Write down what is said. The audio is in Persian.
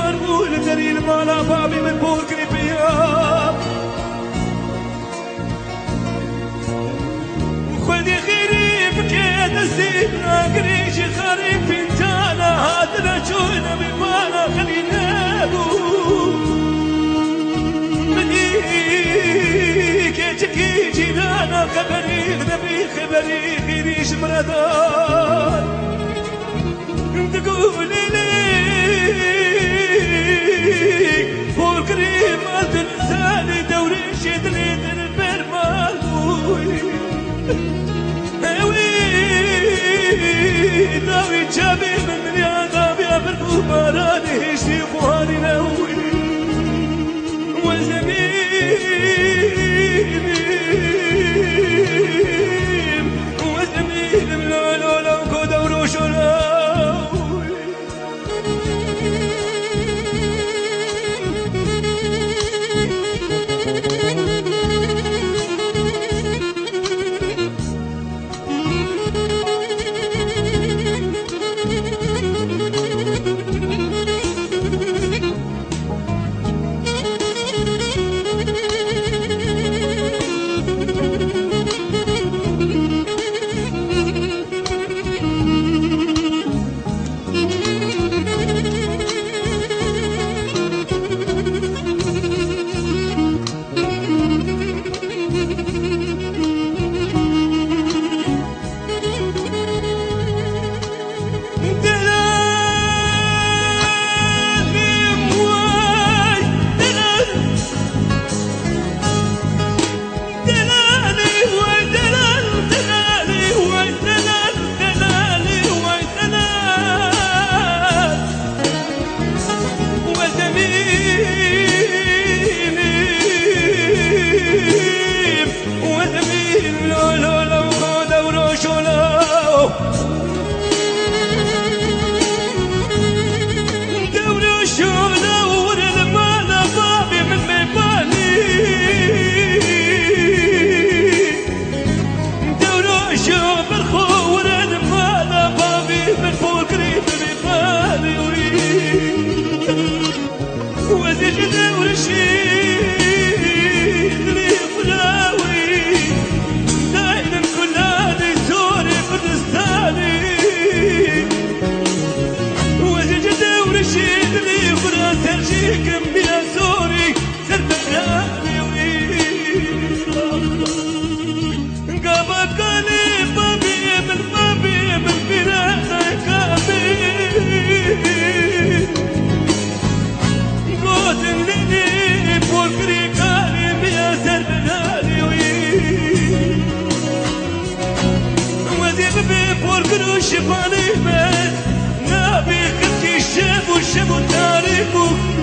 بار بول دلیل مالا بابی من بول کنی بیام خودی غریب که دستیم نگریش خریب بینتانا هادنا چونا بیمانا خلی نبو منی که چکی جیلانا خبری نبی خبری غیریش مردان تقولي لي فوق ريمال تنساني دوري شدني تنبر مالوي اوي داوي جابي من يا غابي ابرقو باراني هشتي خواني نوي وزميلي ملولو لو كو دورو شلو شباني من نبي خلقي شبو تاريخو